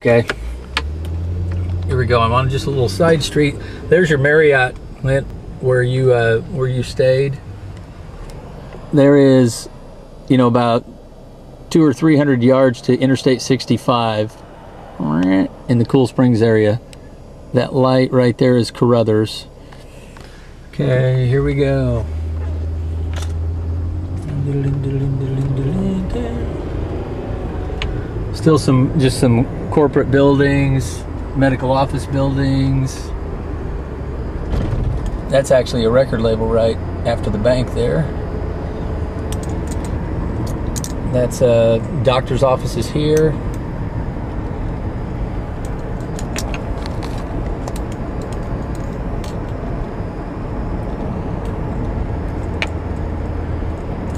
Okay, here we go. I'm on just a little side street. There's your Marriott, Clint, where you stayed. There is, about 200 or 300 yards to Interstate 65 in the Cool Springs area. That light right there is Carruthers. Okay, here we go. Still just some corporate buildings, medical office buildings. That's actually a record label right after the bank there. That's doctor's offices here.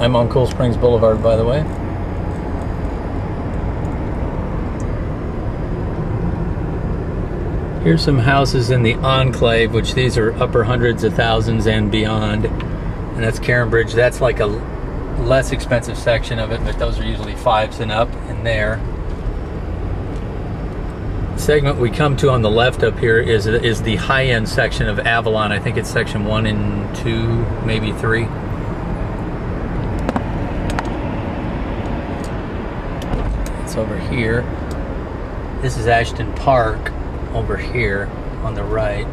I'm on Cool Springs Boulevard, by the way. Here's some houses in the Enclave, which these are upper hundreds of thousands and beyond. And that's Karen Bridge. That's like a less expensive section of it, but those are usually 5s and up in there. The segment we come to on the left up here is the high-end section of Avalon. I think it's section 1 and 2, maybe 3. It's over here. This is Ashton Park over here on the right.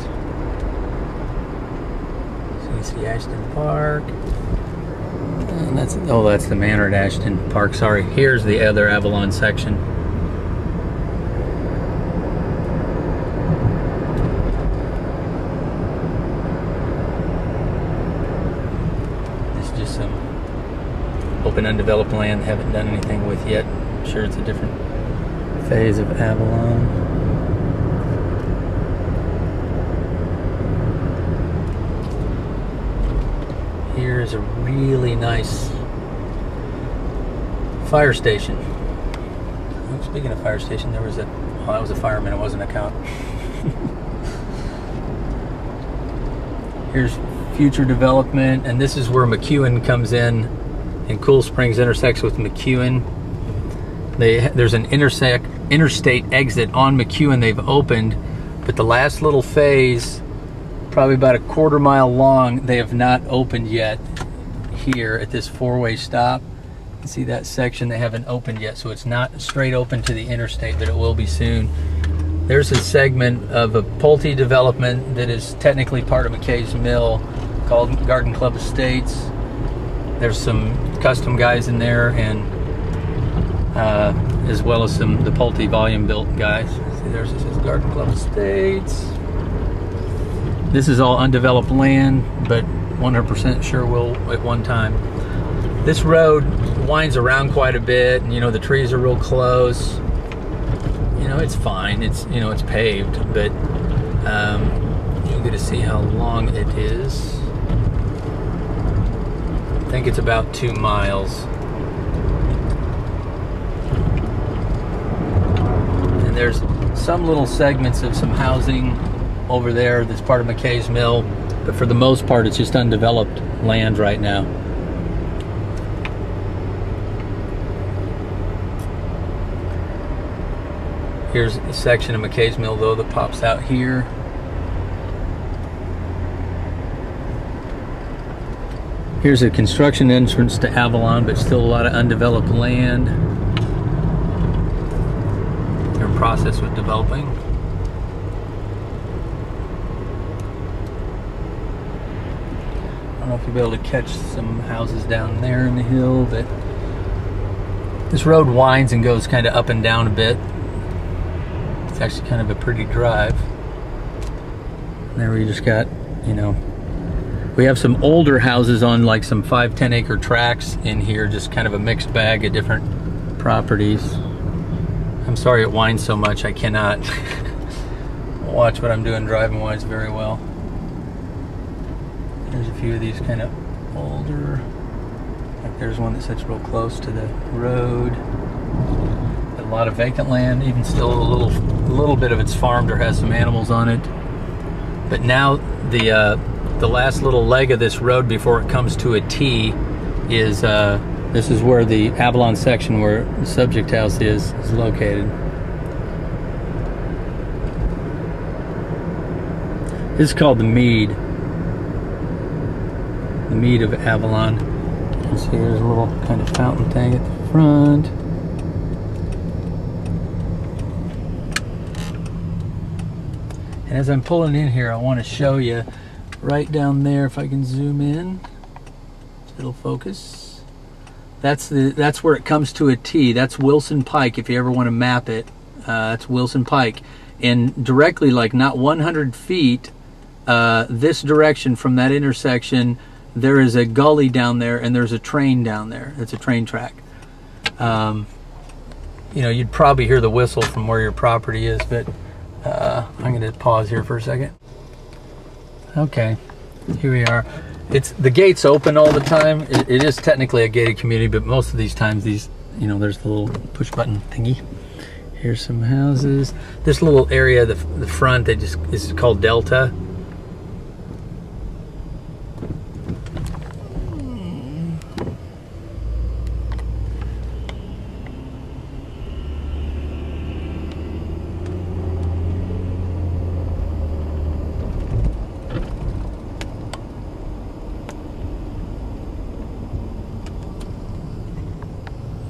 So you see Ashton Park. And that's the manor at Ashton Park. Sorry. Here's the other Avalon section. This is just some open undeveloped land. Haven't done anything with yet. I'm sure it's a different phase of Avalon. Here's a really nice fire station. Oh, speaking of fire station, there was that was a fireman, it wasn't a cop. Here's future development, and this is where McEwen comes in, and Cool Springs intersects with McEwen. There's an interstate exit on McEwen they've opened, but the last little phase, probably about a quarter mile long, they have not opened yet here at this 4-way stop. You can see that section they haven't opened yet, so it's not straight open to the interstate, but it will be soon. There's a segment of a Pulte development that is technically part of McKay's Mill called Garden Club Estates. There's some custom guys in there, and as well as the Pulte volume built guys. See, this is Garden Club Estates. This is all undeveloped land, but 100% sure will at one time. This road winds around quite a bit, and the trees are real close. It's fine. It's it's paved, but you get to see how long it is. I think it's about 2 miles. And there's some little segments of some housing over there that's part of McKay's Mill, but for the most part it's just undeveloped land right now. Here's a section of McKay's Mill though that pops out here. Here's a construction entrance to Avalon, but still a lot of undeveloped land. They're in process with developing. I don't know if you'll be able to catch some houses down there in the hill, but this road winds and goes kind of up and down a bit. It's actually kind of a pretty drive. And there we just got, we have some older houses on like some 5-10 acre tracts in here, just kind of a mixed bag of different properties. I'm sorry it winds so much, I cannot watch what I'm doing driving wise very well. There's a few of these kind of older, like there's one that sits real close to the road. Got a lot of vacant land, even still a little bit of it's farmed or has some animals on it. But now the last little leg of this road before it comes to a T is this is where the Avalon section where the subject house is located. This is called the Mead. The Mead of Avalon. You can see there's a little kind of fountain thing at the front. And as I'm pulling in here, I want to show you right down there, if I can zoom in, it'll focus. That's where it comes to a T. That's Wilson Pike, if you ever want to map it. That's Wilson Pike. And directly, like not 100 feet, this direction from that intersection, there is a gully down there, and there's a train down there. It's a train track. You know, you'd probably hear the whistle from where your property is, but I'm going to pause here for a second. Okay, here we are. The gate's open all the time. It is technically a gated community, but most of these times, you know, there's the little push button thingy. Here's some houses. This little area, the front, is called Delta.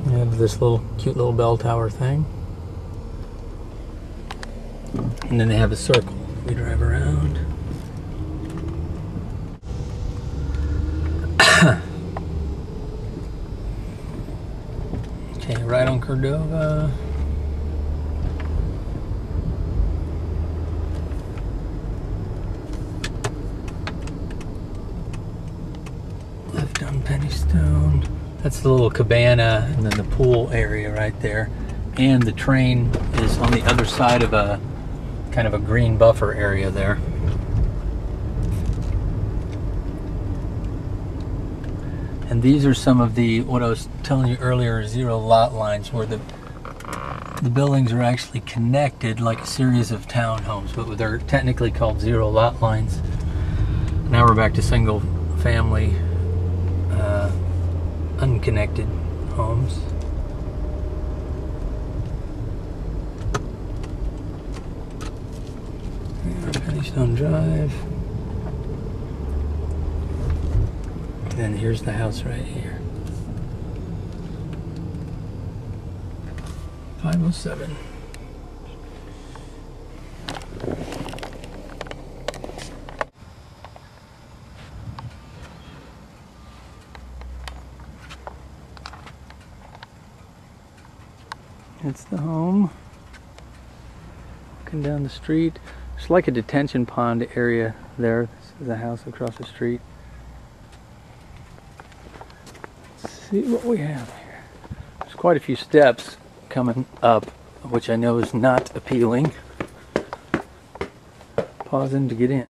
You have this little cute little bell tower thing. And then they have a circle. We drive around. Okay, right on Cordova. Left on Pennystone. That's the little cabana and then the pool area right there. And the train is on the other side of a kind of a green buffer area there. And these are some of the, what I was telling you earlier, zero lot lines, where the buildings are actually connected like a series of townhomes, but they're technically called zero lot lines. Now we're back to single family unconnected homes. Pennystone Drive. And then here's the house right here. 507. It's the home. Walking down the street. It's like a detention pond area there. This is the house across the street. Let's see what we have here. There's quite a few steps coming up, which I know is not appealing. Pausing to get in.